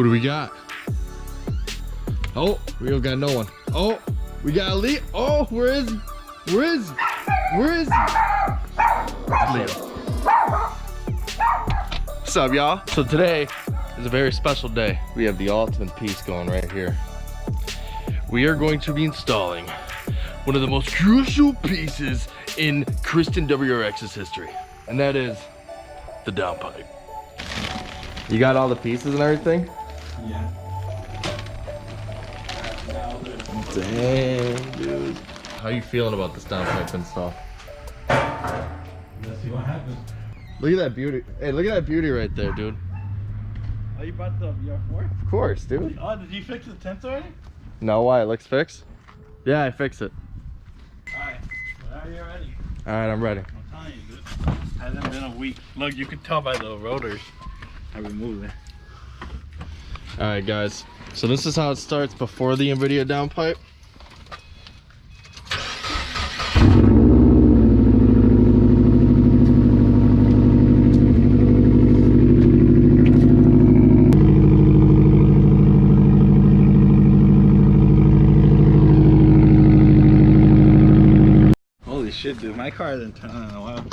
Who do we got? Oh, we don't got no one. Oh, we got a lead. Oh, where is he? Where is he? Where is he? Leo. What's up, y'all? So today is a very special day. We have the ultimate piece going right here. We are going to be installing one of the most crucial pieces in Kristen WRX's history, and that is the downpipe. You got all the pieces and everything? Yeah. Dang, dude. How you feeling about this downpipe install? Let's see what happens. Look at that beauty. Hey, look at that beauty right there, dude. Oh, you bought the VR4? Of course, dude. Oh, did you fix the tents already? No, why? It looks fixed? Yeah, I fixed it. Alright, well, are you ready? Alright, I'm ready. I'm telling you, dude. Hasn't been a week. Look, you can tell by the rotors. I removed it. Alright, guys. So this is how it starts before the Invidia downpipe. Holy shit, dude. My car hasn't turned on in a while.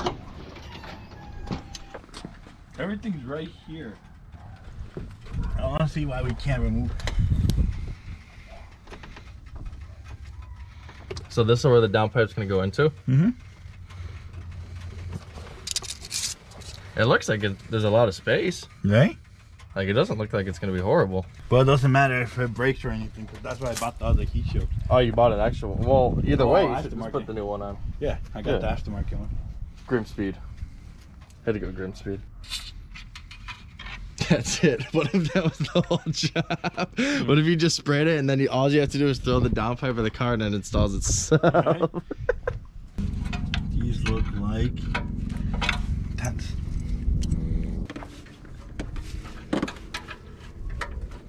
Everything's right here. I want to see why we can't remove it. So this is where the downpipe's gonna go into? Mm-hmm. It looks like there's a lot of space. Right? Like, it doesn't look like it's gonna be horrible. Well, it doesn't matter if it breaks or anything, because that's why I bought the other heat shield. Oh, you bought an extra one. Well, either way, you should just aftermarket. put the new one on. Yeah, I got the aftermarket one. Grim speed. Had to go grim speed. That's it. What if that was the whole job? What if you just sprayed it and then all you have to do is throw the downpipe of the car and it installs itself? Right. These look like tents.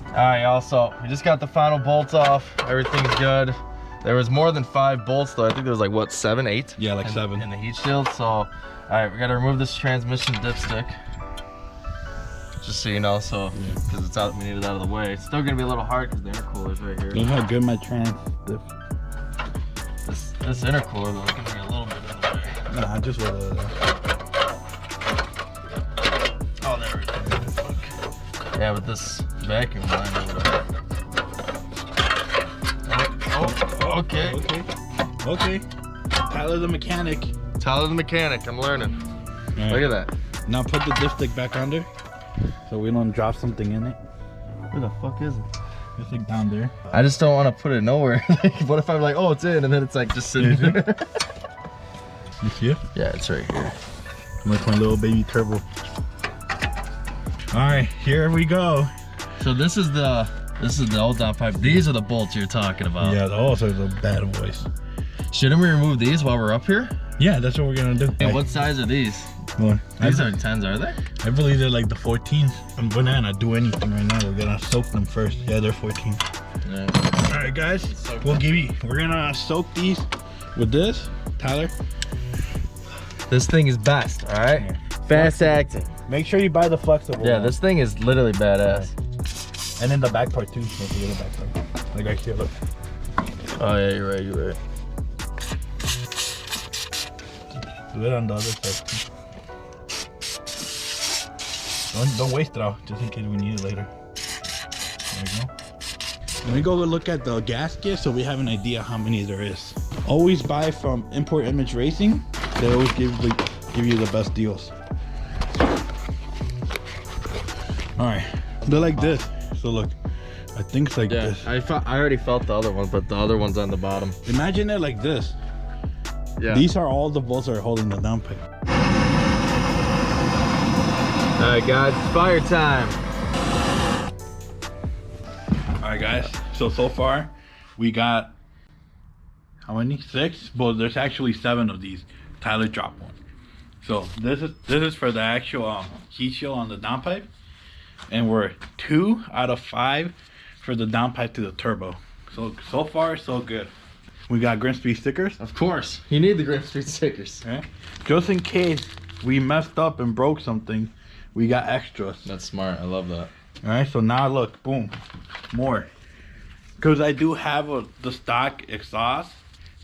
Alright, y'all, so we just got the final bolts off. Everything's good. There was more than 5 bolts though. I think there was like, what, 7, 8? Yeah, like 7. In the heat shield. So, alright, we gotta remove this transmission dipstick. Just so you know, so, because it's out, we need it out of the way. It's still gonna be a little hard because the intercooler's right here. Look how good my trans is. This intercooler though is gonna be a little bit in the way. Nah, just with it. Oh, there it is. Okay. Yeah, with this vacuum line or whatever. Oh, okay. Okay. Tyler the mechanic. Tyler the mechanic, I'm learning. Right. Look at that. Now put the dipstick back under, so we don't drop something in it. Where the fuck is it? It's like down there. I just don't want to put it nowhere. Like, what if I'm like, oh, it's in, and then it's like just sitting there? You see it? Yeah, it's right here. Like my little baby turbo. All right, here we go. So this is the old downpipe. These are the bolts you're talking about. Yeah, those are the bad boys. Shouldn't we remove these while we're up here? Yeah, that's what we're gonna do. And what size are these? Well, These aren't 10s, are they? I believe they're like the 14s. We're not gonna do anything right now. We're gonna soak them first. Yeah, they're 14. Yeah. All right, guys. We're gonna soak these with this, Tyler. This thing is best, all right? Yeah. Fast acting. Make sure you buy the flexible. Yeah, one. this thing is literally badass. And then the back part too. Don't forget the back part. Like right here, look. Oh yeah, you're right, you're right. Do it on the other side too. Don't waste it out, just in case we need it later. There you go. Let me go look at the gasket so we have an idea how many there is. Always buy from Import Image Racing. They always give you the best deals. All right, they're like this. So look, I think it's like this. I already felt the other one, but the other one's on the bottom. Imagine it like this. Yeah. These are all the bolts that are holding the downpipe. All right, guys, it's fire time. All right, guys. So far, we got how many? 6. Well, there's actually 7 of these. Tyler dropped one. So this is for the actual heat shield on the downpipe, and we're 2 out of 5 for the downpipe to the turbo. So far, so good. We got Grimsby stickers. Of course, you need the Grimsby stickers. Okay. Just in case we messed up and broke something, we got extras. That's smart. I love that. All right, so now look, boom, more. Because I do have the stock exhaust,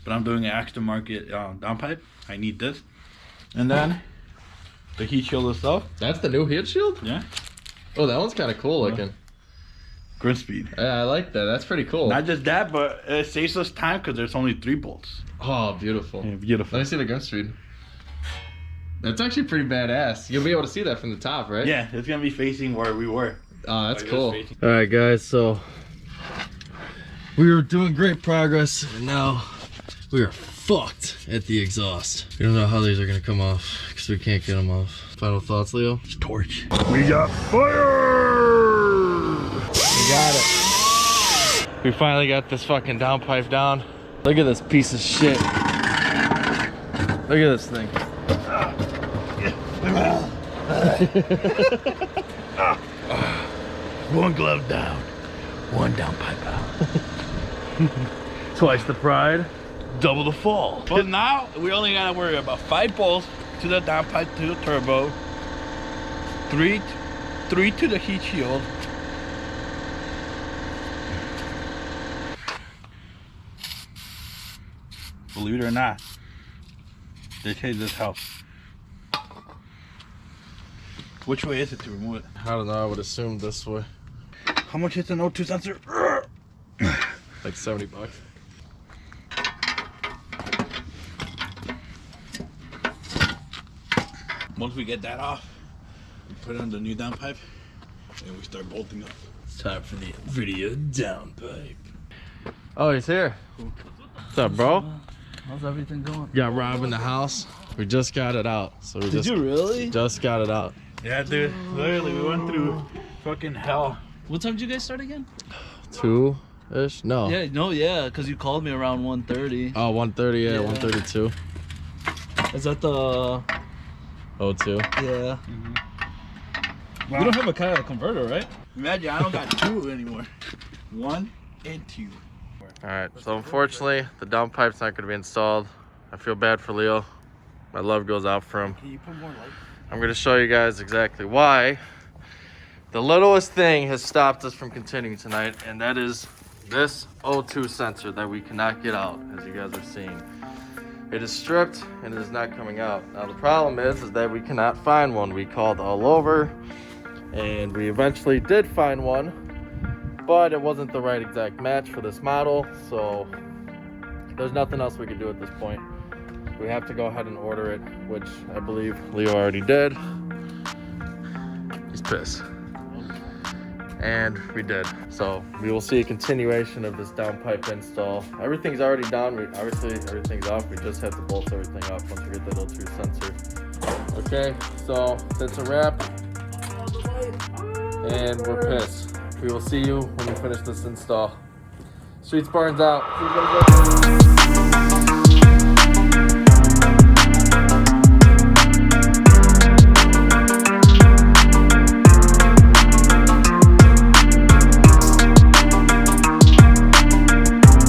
but I'm doing an aftermarket downpipe. I need this. And then the heat shield itself. That's the new heat shield? Yeah. Oh, that one's kind of cool looking. Grid speed. Yeah, I like that. That's pretty cool. Not just that, but it saves us time because there's only 3 bolts. Oh, beautiful. Yeah, beautiful. Let me see the gun speed. That's actually pretty badass. You'll be able to see that from the top, right? Yeah, it's going to be facing where we were. Oh, that's Like cool. this facing. All right, guys, so we were doing great progress, and now we are fucked at the exhaust. We don't know how these are gonna come off because we can't get them off. Final thoughts, Leo? It's torch. We got fire! We got it. We finally got this fucking downpipe down. Look at this piece of shit. Look at this thing. One glove down, one downpipe out. Twice the pride, double the fall. But now we only gotta worry about 5 bolts to the downpipe to the turbo, 3 to the heat shield. Believe it or not, they changed this house. Which way is it to remove it? I don't know, I would assume this way. How much is an O2 sensor? Like $70. Once we get that off, we put it on the new downpipe and we start bolting up. It's time for the Invidia downpipe. Oh, he's here. What's up, bro? How's everything going? Got Rob in the house. We just got it out. So we Did you really? just got it out. Yeah, dude. Literally, we went through fucking hell. What time did you guys start again? 2-ish? No. Yeah, because you called me around 1:30. Oh, 1:30, yeah, Yeah. 1:32. Is that the... 02. Yeah. Wow. You don't have a kind of converter, right? Imagine, I don't got 2 anymore. 1 and 2. Alright, so unfortunately, the downpipe's not going to be installed. I feel bad for Leo. My love goes out for him. Can you put more light? I'm going to show you guys exactly why. The littlest thing has stopped us from continuing tonight, and that is this O2 sensor that we cannot get out, as you guys are seeing. It is stripped and it is not coming out. Now the problem is that we cannot find one. We called all over, and we eventually did find one, but it wasn't the right exact match for this model, so there's nothing else we can do at this point. We have to go ahead and order it, which I believe Leo already did. He's pissed. And we did. So we will see a continuation of this downpipe install. Everything's already done. Obviously everything's off. We just have to bolt everything up once we get that O2 sensor. Okay, so that's a wrap. And we're pissed. We will see you when we finish this install. Streets Barnes out.